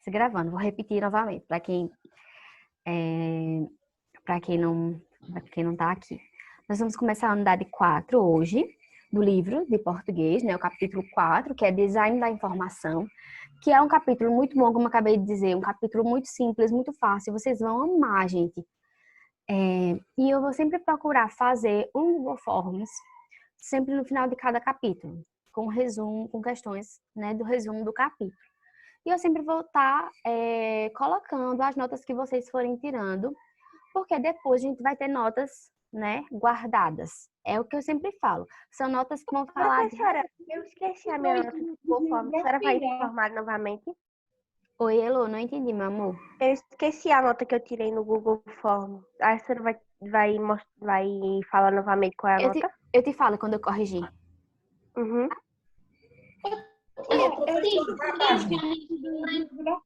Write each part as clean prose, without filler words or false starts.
Se gravando. Vou repetir novamente para quem não tá aqui. Nós vamos começar a unidade 4 hoje, do livro de português, né? O capítulo 4, que é Design da Informação, que é um capítulo muito bom, como eu acabei de dizer, um capítulo muito simples, muito fácil. Vocês vão amar, gente. E eu vou sempre procurar fazer um Google Forms, sempre no final de cada capítulo, com resumo, com questões, né, do resumo do capítulo. E eu sempre vou estar colocando as notas que vocês forem tirando, porque depois a gente vai ter notas, né, guardadas. É o que eu sempre falo. São notas que vão falar... Professora, eu esqueci a minha nota do Google Forms. A senhora vai informar novamente? Oi, Elô, não entendi, meu amor. Eu esqueci a nota que eu tirei no Google Forms. A senhora vai falar novamente qual é a nota? Eu te falo quando eu corrigir. Uhum. Professor, qual a página?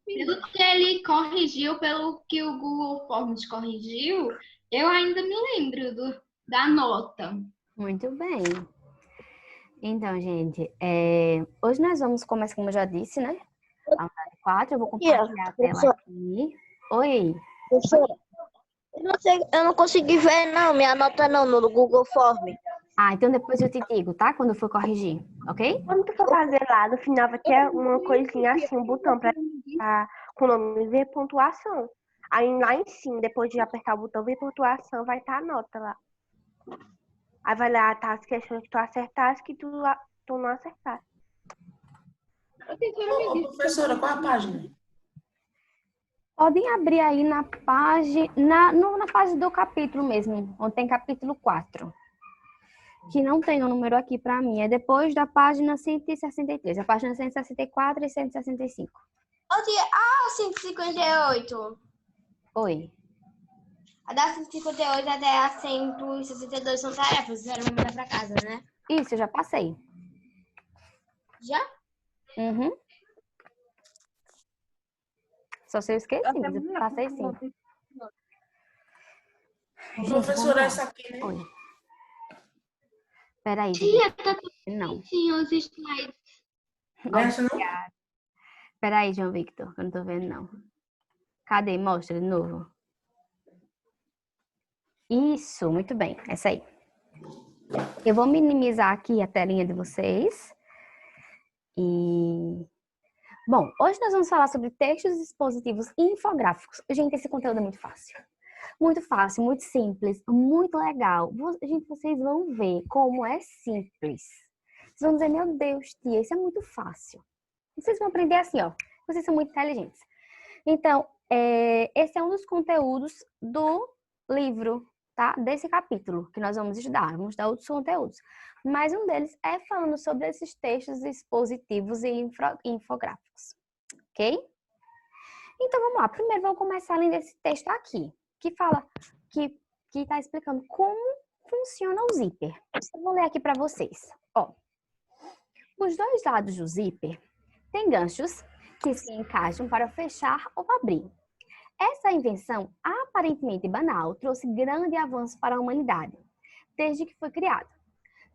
Pelo que ele corrigiu, pelo que o Google Forms corrigiu, eu ainda me lembro da nota. Muito bem. Então, gente, hoje nós vamos começar, como eu já disse, né? A unidade 4, eu vou compartilhar a tela aqui. Oi. Professora, eu não consegui ver não, minha nota não, no Google Form. Ah, então depois eu te digo, tá? Quando eu for corrigir, ok? Quando tu for fazer lá, no final vai ter uma coisinha assim, um botão com o nome ver pontuação. Aí lá em cima, depois de apertar o botão ver pontuação, vai estar a nota lá. Aí vai lá, tá as questões que tu acertasse, que tu não acertasse. Professora, qual a página? Podem abrir aí na página, na página do capítulo mesmo, onde tem capítulo 4. Que não tem o número aqui para mim, é depois da página 163, a página 164 e 165. 158. Oi. A da 158 até a 162 são tarefas, você vai mandar pra casa, né? Isso, eu já passei. Já? Uhum. Só se eu esqueci, mas eu passei sim. Professora, essa aqui, né? Oi. Peraí, Tia, tá não. sim os slides. Nessa não? Peraí, João Victor, que eu não tô vendo, não. Cadê? Mostra de novo. Isso, muito bem. Essa aí. Eu vou minimizar aqui a telinha de vocês. Bom, hoje nós vamos falar sobre textos expositivos e infográficos. Gente, esse conteúdo é muito fácil. Muito fácil, muito simples, muito legal. Gente, vocês vão ver como é simples. Vocês vão dizer, meu Deus, tia, isso é muito fácil. Vocês vão aprender assim, ó. Vocês são muito inteligentes. Então, esse é um dos conteúdos do livro, tá? Desse capítulo que nós vamos estudar. Vamos estudar outros conteúdos. Mas um deles é falando sobre esses textos expositivos e infográficos. Ok? Então, vamos lá. Primeiro, vamos começar lendo esse texto aqui, que fala, que está explicando como funciona o zíper. Eu vou ler aqui para vocês. Ó, os dois lados do zíper têm ganchos que se encaixam para fechar ou abrir. Essa invenção, aparentemente banal, trouxe grande avanço para a humanidade, desde que foi criado.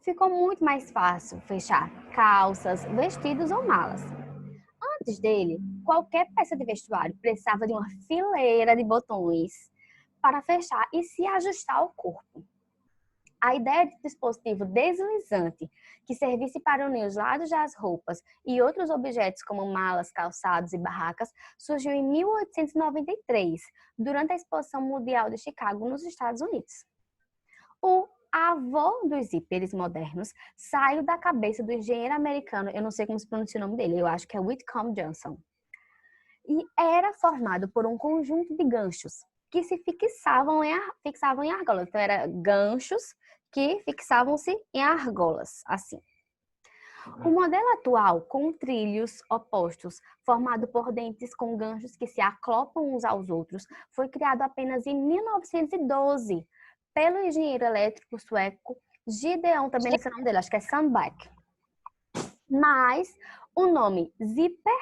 Ficou muito mais fácil fechar calças, vestidos ou malas. Antes dele, qualquer peça de vestuário precisava de uma fileira de botões para fechar e se ajustar ao corpo. A ideia de dispositivo deslizante que servisse para unir os lados das roupas e outros objetos como malas, calçados e barracas surgiu em 1893, durante a Exposição Mundial de Chicago, nos Estados Unidos. O avô dos zíperes modernos saiu da cabeça do engenheiro americano, eu não sei como se pronuncia o nome dele, eu acho que é Whitcomb Johnson, e era formado por um conjunto de ganchos que se fixavam em argolas. Então, eram ganchos que fixavam-se em argolas, assim. O modelo atual, com trilhos opostos, formado por dentes com ganchos que se acoplam uns aos outros, foi criado apenas em 1912 pelo engenheiro elétrico sueco Gideon, também não sei o nome dele, acho que é Sandback. Mas o nome zíper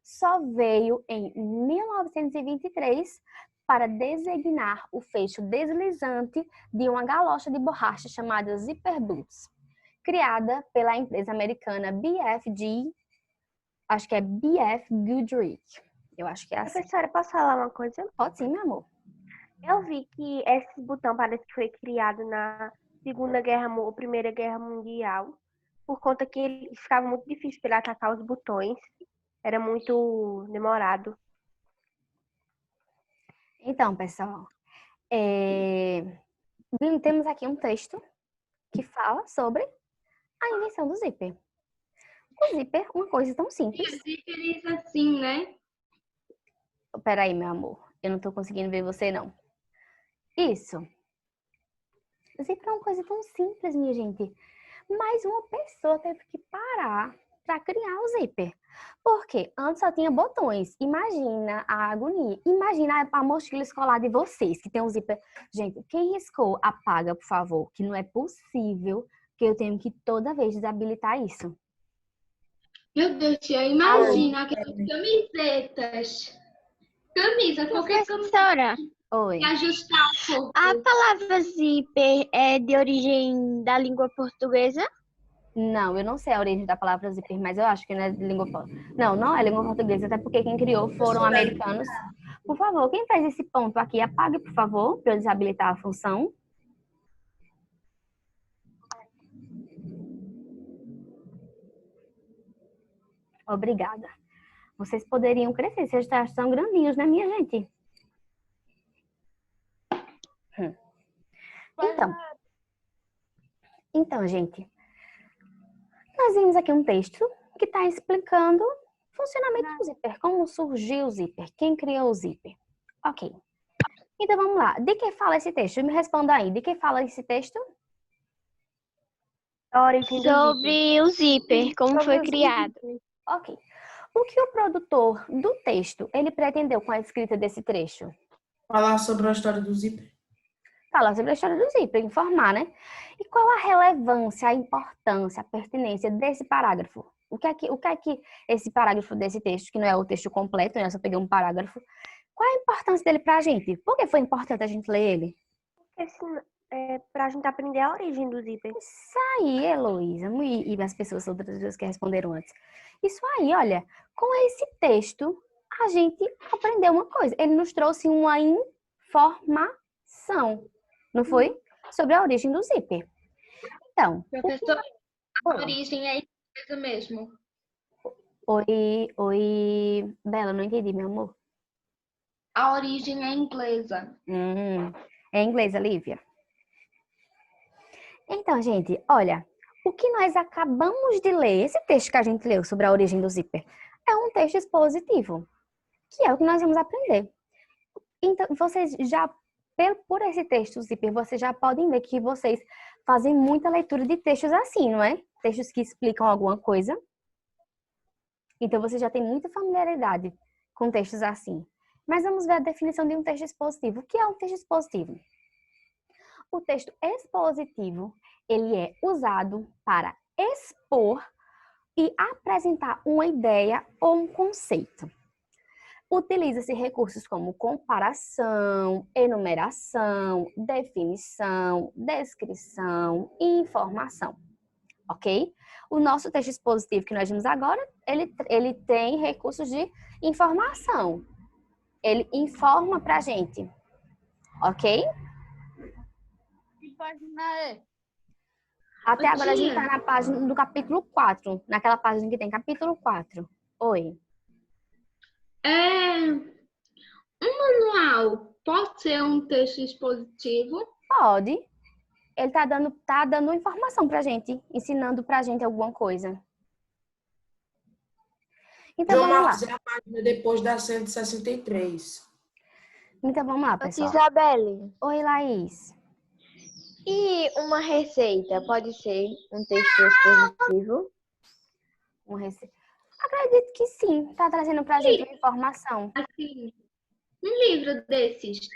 só veio em 1923 para designar o fecho deslizante de uma galocha de borracha chamada Zipper Boots, criada pela empresa americana BFG, acho que é BF Goodrich, Eu acho que é assim. Professora, posso falar uma coisa? Pode sim, meu amor. Eu vi que esse botão parece que foi criado na Segunda Guerra, ou Primeira Guerra Mundial, por conta que ele ficava muito difícil para ele atacar os botões. Era muito demorado. Então, pessoal, temos aqui um texto que fala sobre a invenção do zíper. O zíper, uma coisa tão simples. Zíperes assim, né? Peraí, meu amor, eu não tô conseguindo ver você, não. Isso. O zíper é uma coisa tão simples, minha gente. Mas uma pessoa teve que parar para criar o zíper. Porque antes só tinha botões. Imagina a agonia. Imagina a mochila escolar de vocês, que tem um zíper. Gente, quem riscou, apaga, por favor. Que não é possível que eu tenho que toda vez desabilitar isso. Meu Deus, tia, imagina aquelas camisetas. Camisa, por que Professora, Oi. ajustar o corpo? a palavra zíper é de origem da língua portuguesa? Não, eu não sei a origem da palavra zíper, mas eu acho que não é de língua portuguesa. Não, não é língua portuguesa, até porque quem criou foram americanos. Por favor, quem fez esse ponto aqui, apague, por favor, para eu desabilitar a função. Obrigada. Vocês poderiam crescer, vocês já são grandinhos, né, minha gente? Então, gente, nós vimos aqui um texto que está explicando o funcionamento do zíper, como surgiu o zíper, quem criou o zíper. Ok. Então, vamos lá. De que fala esse texto? Me responda aí. De que fala esse texto? A origem do zíper. Sobre o zíper, como Sobre foi o criado. Ok. O que o produtor do texto, ele pretendeu com a escrita desse trecho? Falar sobre a história do zíper. Falar sobre a história do zíper, informar, né? E qual a relevância, a importância, a pertinência desse parágrafo? O que é que esse parágrafo desse texto, que não é o texto completo, né? Eu só peguei um parágrafo. Qual a importância dele pra gente? Por que foi importante a gente ler ele? Pra gente aprender a origem do zíper. Isso aí, Heloísa, e as pessoas, outras pessoas que responderam antes. Isso aí, olha, com esse texto, a gente aprendeu uma coisa. Ele nos trouxe uma informação, não foi? Sobre a origem do zíper. Então, Professor, a origem é inglesa mesmo. Oi, Bela, não entendi, meu amor. A origem é inglesa. É inglês, Lívia? Então, gente, olha, o que nós acabamos de ler, esse texto que a gente leu sobre a origem do zíper, é um texto expositivo, que é o que nós vamos aprender. Então, vocês já, por esse texto zíper, vocês já podem ver que vocês fazem muita leitura de textos assim, não é? Textos que explicam alguma coisa. Então, você já tem muita familiaridade com textos assim. Mas vamos ver a definição de um texto expositivo. O que é um texto expositivo? O texto expositivo, ele é usado para expor e apresentar uma ideia ou um conceito. Utiliza-se recursos como comparação, enumeração, definição, descrição e informação. Ok? O nosso texto expositivo que nós vimos agora, ele tem recursos de informação. Ele informa pra gente. Ok? Que página é? Até agora a gente está na página do capítulo 4. Naquela página que tem capítulo 4. Oi. Um manual pode ser um texto expositivo? Pode. Ele tá dando informação pra gente, ensinando pra gente alguma coisa. Então João vamos lá. Marcos é a página depois da 163. Então vamos lá, pessoal. Isabelle, Oi, Laís. e uma receita pode ser um texto expositivo? Acredito que sim. Tá trazendo pra gente uma informação. Assim, um livro desses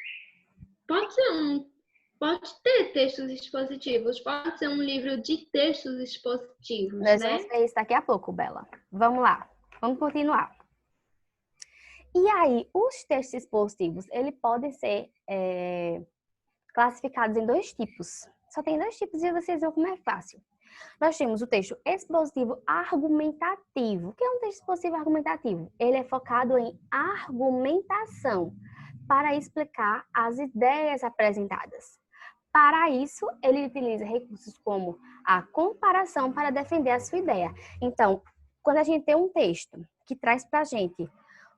pode ter textos expositivos, pode ser um livro de textos expositivos, Nós né? vamos ver isso daqui a pouco, Bela. Vamos lá. Vamos continuar. E aí, os textos expositivos, eles podem ser classificados em 2 tipos. Só tem 2 tipos e vocês verem como é fácil. Nós temos o texto expositivo argumentativo. O que é um texto expositivo argumentativo? Ele é focado em argumentação para explicar as ideias apresentadas. Para isso, ele utiliza recursos como a comparação para defender a sua ideia. Então, quando a gente tem um texto que traz para a gente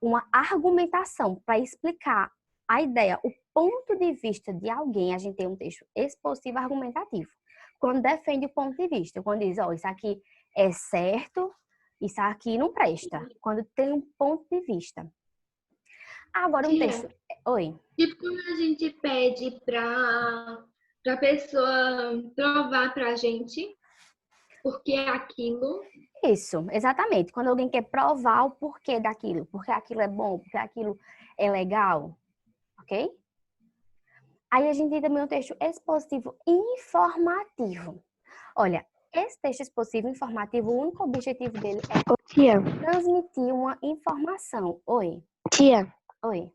uma argumentação para explicar a ideia, o ponto de vista de alguém, a gente tem um texto expositivo argumentativo. Quando defende o ponto de vista, quando diz, isso aqui é certo, isso aqui não presta. Quando tem um ponto de vista. Agora um texto... Oi. Tipo, quando a gente pede para a pessoa provar para a gente porque é aquilo. Isso, exatamente. Quando alguém quer provar o porquê daquilo, porque aquilo é bom, porque aquilo é legal, ok? Aí a gente tem também um texto expositivo informativo. Olha, esse texto expositivo informativo, o único objetivo dele é transmitir uma informação. Oi. Tia, Oi.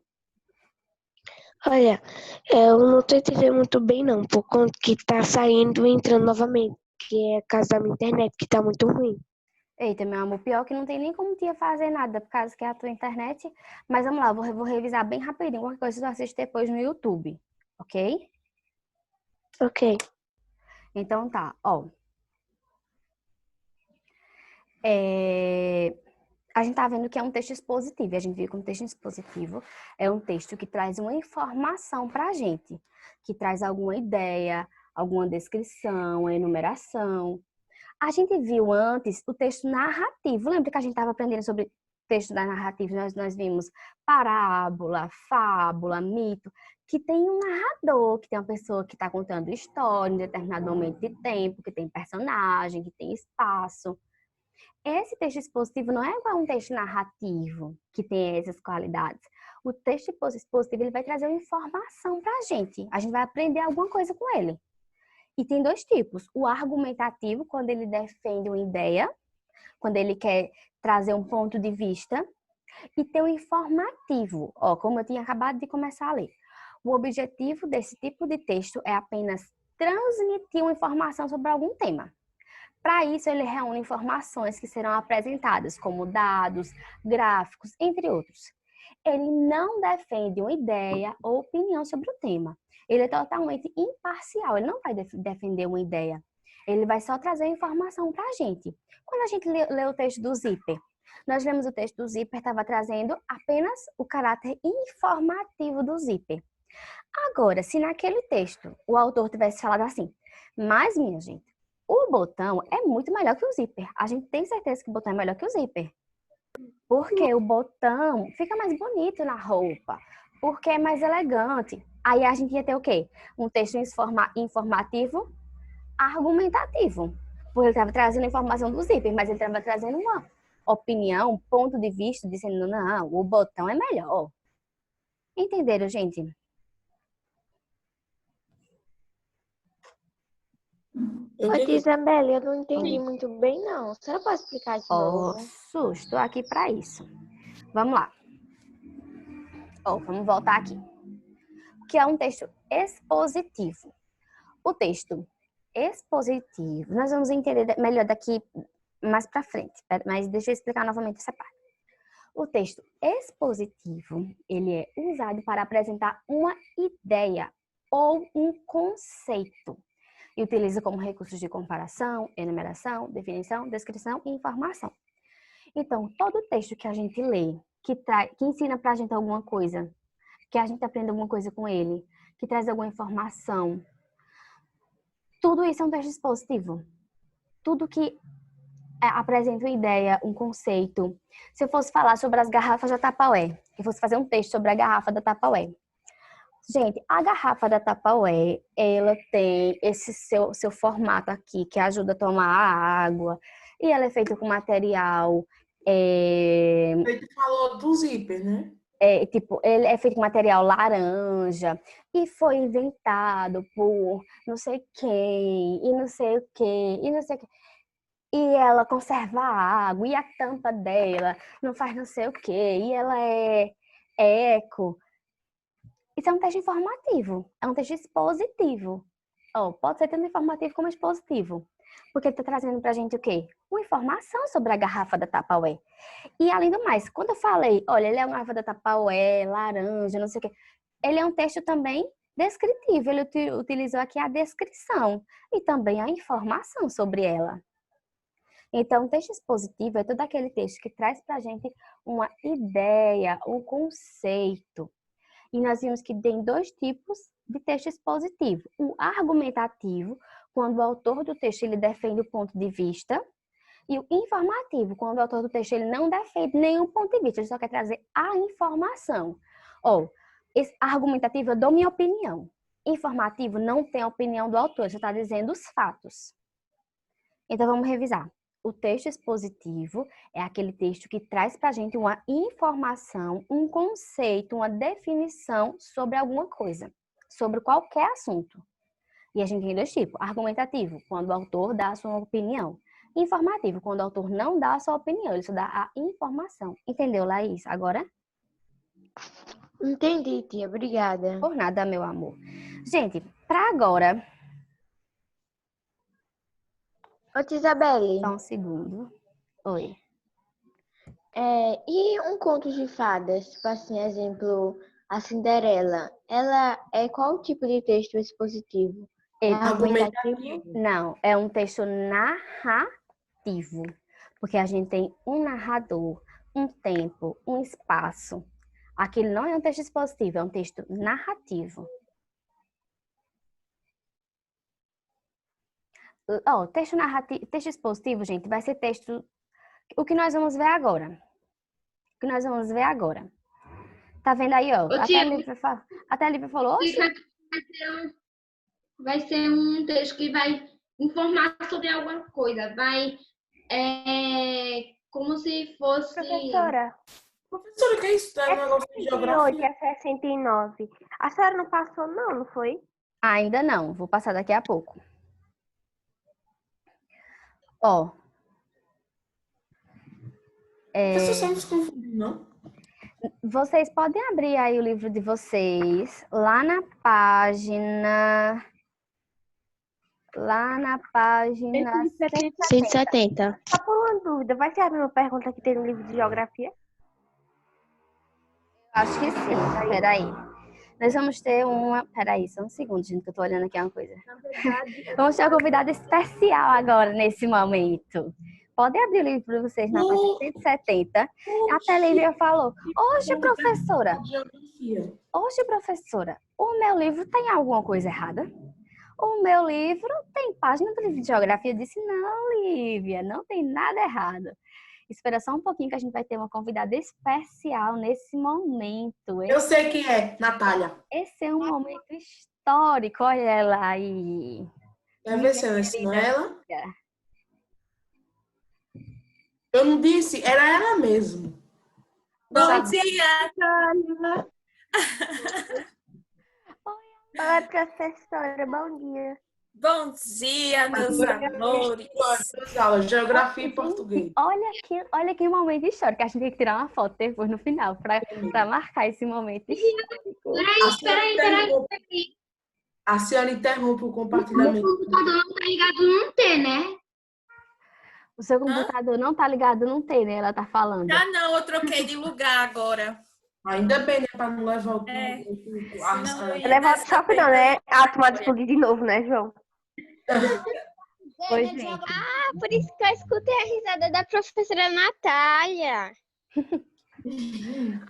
olha, eu não tô entendendo muito bem não, por conta que tá saindo e entrando novamente, que é a causa da minha internet, que tá muito ruim. Eita, meu amor, pior que não tem nem como tia fazer nada, por causa que é a tua internet. Mas vamos lá, vou revisar bem rapidinho, qualquer coisa tu assiste depois no YouTube, ok? Ok. Então tá, ó. A gente tá vendo que é um texto expositivo, e a gente viu que um texto expositivo é um texto que traz uma informação pra gente, que traz alguma ideia, alguma descrição, uma enumeração. A gente viu antes o texto narrativo. Lembra que a gente estava aprendendo sobre texto da narrativa? Nós vimos parábola, fábula, mito, que tem um narrador, que tem uma pessoa que está contando história em determinado momento de tempo, que tem personagem, que tem espaço. Esse texto expositivo não é igual a um texto narrativo, que tem essas qualidades. O texto expositivo ele vai trazer uma informação para a gente. A gente vai aprender alguma coisa com ele. E tem dois tipos. O argumentativo, quando ele defende uma ideia, quando ele quer trazer um ponto de vista. E tem o informativo, como eu tinha acabado de começar a ler. O objetivo desse tipo de texto é apenas transmitir uma informação sobre algum tema. Para isso, ele reúne informações que serão apresentadas, como dados, gráficos, entre outros. Ele não defende uma ideia ou opinião sobre o tema. Ele é totalmente imparcial, ele não vai defender uma ideia. Ele vai só trazer informação para a gente. Quando a gente lê o texto do Zipper, nós lemos o texto do Zipper, estava trazendo apenas o caráter informativo do Zipper. Agora, se naquele texto o autor tivesse falado assim, mas, minha gente, o botão é muito melhor que o Zipper. A gente tem certeza que o botão é melhor que o Zipper. Porque o botão fica mais bonito na roupa, porque é mais elegante. Aí a gente ia ter o quê? Um texto informativo, argumentativo. Porque ele estava trazendo informação do Zipper, mas ele estava trazendo uma opinião, um ponto de vista, dizendo, não, o botão é melhor. Entenderam, gente? Ô, Isabela, eu não entendi muito bem, não. Você não pode explicar de novo? Estou aqui para isso. Vamos lá. Vamos voltar aqui. O que é um texto expositivo? O texto expositivo, nós vamos entender melhor daqui mais para frente, mas deixa eu explicar novamente essa parte. O texto expositivo, ele é usado para apresentar uma ideia ou um conceito e utiliza como recursos de comparação, enumeração, definição, descrição e informação. Então, todo texto que a gente lê, que ensina pra gente alguma coisa, que a gente aprende alguma coisa com ele, que traz alguma informação, tudo isso é um texto expositivo. Tudo que apresenta uma ideia, um conceito. Se eu fosse falar sobre as garrafas da Tupperware, eu fosse fazer um texto sobre a garrafa da Tupperware. Gente, a garrafa da Tupperware, ela tem esse seu formato aqui, que ajuda a tomar água. E ela é feita com material... Você falou do Zipper, né? Ele é feito com material laranja. E foi inventado por não sei quem, e não sei o quê, e não sei o quê. E ela conserva a água, e a tampa dela não faz não sei o quê, e ela é eco. Isso é um texto informativo, é um texto expositivo. Pode ser tanto informativo como expositivo. Porque está trazendo pra gente o quê? Uma informação sobre a garrafa da Tupperware. E além do mais, quando eu falei, olha, ele é uma garrafa da Tupperware, laranja, não sei o quê, ele é um texto também descritivo. Ele utilizou aqui a descrição e também a informação sobre ela. Então, o texto expositivo é todo aquele texto que traz pra gente uma ideia, um conceito. E nós vimos que tem dois tipos de texto expositivo. O argumentativo, quando o autor do texto ele defende o ponto de vista, e o informativo, quando o autor do texto ele não defende nenhum ponto de vista, ele só quer trazer a informação. Ou, esse argumentativo eu dou minha opinião. Informativo não tem a opinião do autor, você está dizendo os fatos. Então vamos revisar. O texto expositivo é aquele texto que traz para a gente uma informação, um conceito, uma definição sobre alguma coisa, sobre qualquer assunto. E a gente tem dois tipos. Argumentativo, quando o autor dá a sua opinião. Informativo, quando o autor não dá a sua opinião, ele só dá a informação. Entendeu, Laís? Agora? Entendi, tia. Obrigada. Por nada, meu amor. Gente, para agora... Ô, tia Isabelle, Só um segundo. Oi. e um conto de fadas, tipo assim, exemplo, a Cinderela, ela é qual tipo de texto expositivo? É argumentativo? Não, é um texto narrativo. Porque a gente tem um narrador, um tempo, um espaço. Aquele não é um texto expositivo, é um texto narrativo. Texto narrativo, texto expositivo, gente, vai ser texto... O que nós vamos ver agora. Tá vendo aí, ó? Até a Lívia falou, oxe, Vai ser um texto que vai informar sobre alguma coisa. Vai, como se fosse... Professora, Professora, que é isso? É um negócio de 68, geografia. é 69. A senhora não passou, não foi? ainda não, vou passar daqui a pouco. Ó. Professor, só nos confundiu, não? Vocês podem abrir aí o livro de vocês, lá na página 170. Só por uma dúvida, vai ser a mesma pergunta que tem no livro de geografia? Acho que sim, peraí. Nós vamos ter uma... Peraí, só um segundo, gente, que eu tô olhando aqui uma coisa. Vamos ter uma convidada especial agora, nesse momento. Podem abrir o livro para vocês na página 170. Até a Lívia falou, hoje, professora, o meu livro tem alguma coisa errada? O meu livro tem página do livro de geografia. Eu disse, não, Lívia, não tem nada errado. Espera só um pouquinho que a gente vai ter uma convidada especial nesse momento. Eu sei quem é, Natália. Esse é um momento histórico, olha ela aí. Quer ver se eu ensino ela? Eu não disse, era ela mesmo. Bom dia, Natália. Olá, professora, bom dia. Bom dia, meus amores. Geografia e português. Olha que momento histórico. A gente tem que tirar uma foto depois no final para marcar esse momento histórico. Peraí. A senhora interrompe o O compartilhamento. computador não tá ligado no T, né? O seu computador não tá ligado no T, né? Ela tá falando. Já não, eu troquei de lugar agora. Ainda bem, né? Para não levar o Levar o choque não, né? A tomada de plug de novo, né, João? Oi, gente. Por isso que eu escutei a risada da professora Natália.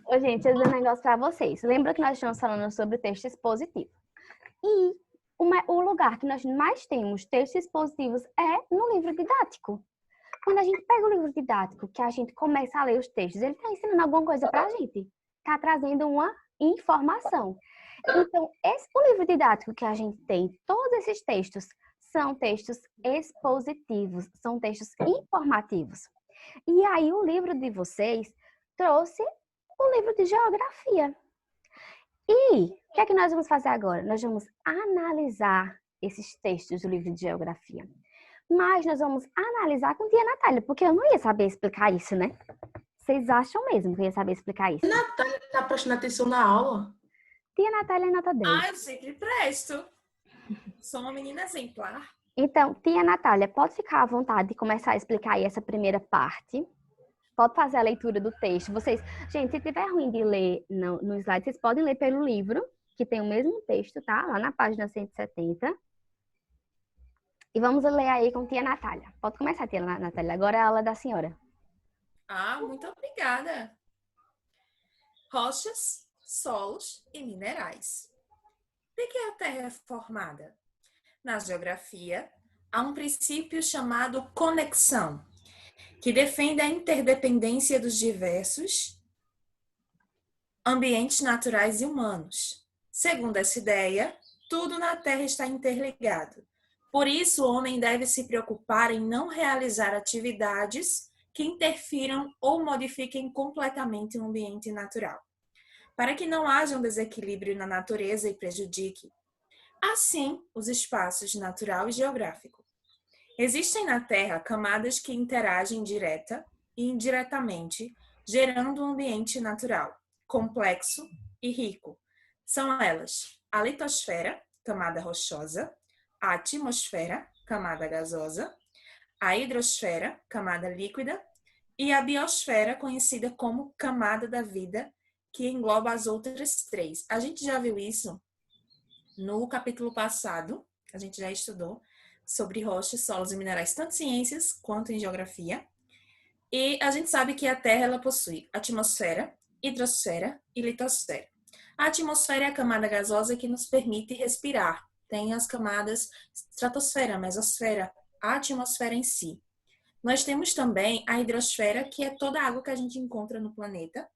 Ô, gente, deixa eu dizer um negócio pra vocês. Lembra que nós estamos falando sobre texto expositivo? E o lugar que nós mais temos textos expositivos é no livro didático. Quando a gente pega o livro didático, que a gente começa a ler os textos, ele está ensinando alguma coisa pra gente. Está trazendo uma informação. Então, o livro didático que a gente tem, todos esses textos, são textos expositivos, são textos informativos. E aí, o livro de vocês trouxe o livro de geografia. E o que é que nós vamos fazer agora? Nós vamos analisar esses textos do livro de geografia. Mas nós vamos analisar com tia Natália, porque eu não ia saber explicar isso, né? Vocês acham mesmo que eu ia saber explicar isso? Natália tá prestando atenção na aula? Tia Natália é nota 10. Eu sempre presto. Sou uma menina exemplar. Então, tia Natália, pode ficar à vontade de começar a explicar aí essa primeira parte. Pode fazer a leitura do texto. Vocês, gente, se tiver ruim de ler no slide, vocês podem ler pelo livro, que tem o mesmo texto, tá? Lá na página 170. E vamos ler aí com tia Natália. Pode começar, tia Natália. Agora é a aula da senhora. Muito obrigada. Rochas, solos e minerais. De que a Terra é formada? Na geografia, há um princípio chamado conexão, que defende a interdependência dos diversos ambientes naturais e humanos. Segundo essa ideia, tudo na Terra está interligado. Por isso, o homem deve se preocupar em não realizar atividades que interfiram ou modifiquem completamente o ambiente natural, para que não haja um desequilíbrio na natureza e prejudique, assim, os espaços natural e geográfico. Existem na Terra camadas que interagem direta e indiretamente, gerando um ambiente natural, complexo e rico. São elas a litosfera, camada rochosa, a atmosfera, camada gasosa, a hidrosfera, camada líquida, e a biosfera, conhecida como camada da vida, que engloba as outras três. A gente já viu isso no capítulo passado, a gente já estudou sobre rochas, solos e minerais, tanto em ciências quanto em geografia. E a gente sabe que a Terra ela possui atmosfera, hidrosfera e litosfera. A atmosfera é a camada gasosa que nos permite respirar. Tem as camadas estratosfera, mesosfera, a atmosfera em si. Nós temos também a hidrosfera, que é toda a água que a gente encontra no planeta.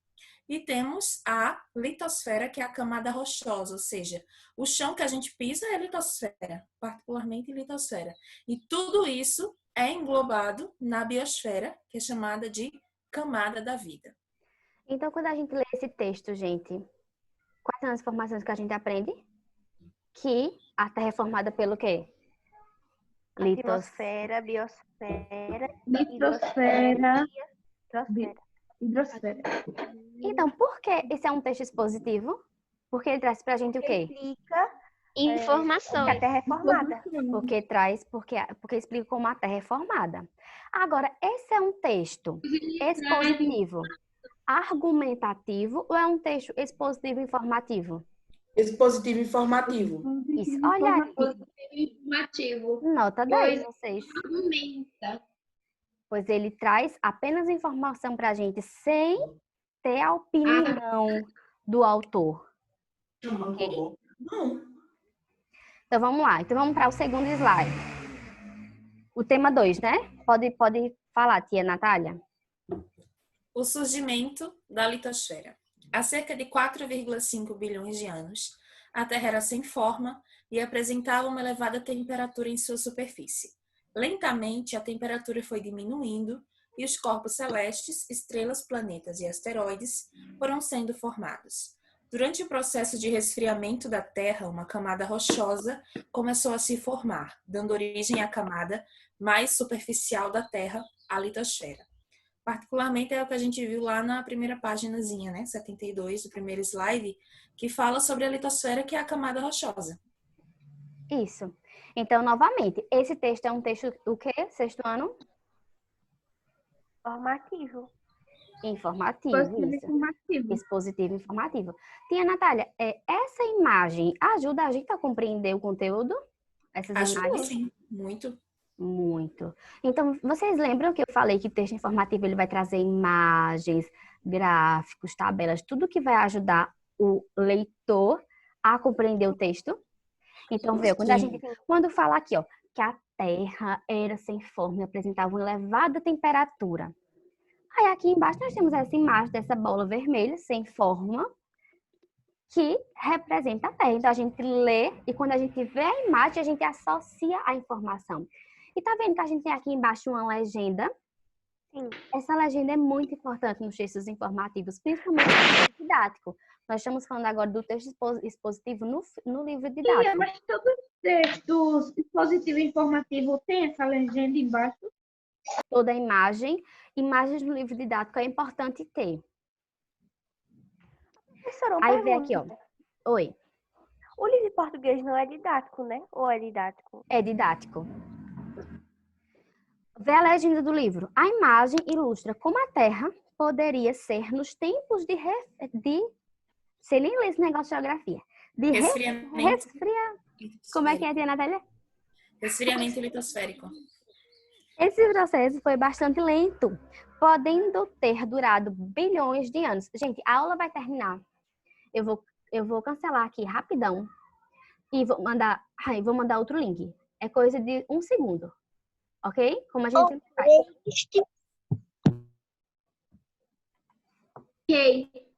E temos a litosfera, que é a camada rochosa, ou seja, o chão que a gente pisa é a litosfera, particularmente litosfera. E tudo isso é englobado na biosfera, que é chamada de camada da vida. Então, quando a gente lê esse texto, gente, quais são as informações que a gente aprende? Que a Terra é formada pelo quê? Atmosfera, biosfera, Litosfera, hidrosfera. hidrosfera. Então, por que esse é um texto expositivo? Porque ele traz pra gente o quê? Explica que Informações. a Terra é formada. Porque explica como a Terra é formada. Agora, esse é um texto expositivo argumentativo ou é um texto expositivo informativo? Expositivo informativo. Isso, olha aí. Informativo. Nota 10, vocês. Argumenta. Pois ele traz apenas informação pra gente sem ter a opinião do autor. Não. Então vamos lá. Então vamos para o segundo slide. O tema 2, né? Pode falar, tia Natália. O surgimento da litosfera. Há cerca de 4,5 bilhões de anos, a Terra era sem forma e apresentava uma elevada temperatura em sua superfície. Lentamente, a temperatura foi diminuindo e os corpos celestes, estrelas, planetas e asteroides foram sendo formados. Durante o processo de resfriamento da Terra, uma camada rochosa começou a se formar, dando origem à camada mais superficial da Terra, a litosfera. Particularmente é o que a gente viu lá na primeira páginazinha, né, 72, do primeiro slide, que fala sobre a litosfera, que é a camada rochosa. Isso. Então, novamente, esse texto é um texto do quê? Sexto ano? Formativo. Informativo, Expositivo isso. informativo. Expositivo informativo. Tia Natália, essa imagem ajuda a gente a compreender o conteúdo? Essas Acho que imagens? sim, muito. Muito. Então, vocês lembram que eu falei que o texto informativo ele vai trazer imagens, gráficos, tabelas, tudo que vai ajudar o leitor a compreender o texto? Então, veja, quando fala aqui, ó, que a Terra era sem forma e apresentava uma elevada temperatura. Aí aqui embaixo nós temos essa imagem dessa bola vermelha sem forma que representa a Terra. Então a gente lê e quando a gente vê a imagem, a gente associa a informação. E tá vendo que a gente tem aqui embaixo uma legenda? Sim. Essa legenda é muito importante nos textos informativos, principalmente no livro didático. Nós estamos falando agora do texto expositivo no livro didático. Mas todos os textos expositivo e informativo tem essa legenda embaixo? Toda a imagens no livro didático é importante ter. Professora, uma Aí vem aqui, pergunta. ó. Oi. O livro português não é didático, né? Ou é didático? É didático. Vê a legenda do livro. A imagem ilustra como a Terra poderia ser nos tempos de sei nem ler esse negócio de geografia. De Resfriamento. Como é que é, tia Natália? Resfriamento litosférico. Esse processo foi bastante lento, podendo ter durado bilhões de anos. Gente, a aula vai terminar. Eu vou cancelar aqui rapidão e vou mandar outro link. É coisa de 1 segundo. Ok? Como a gente sempre faz. Ok.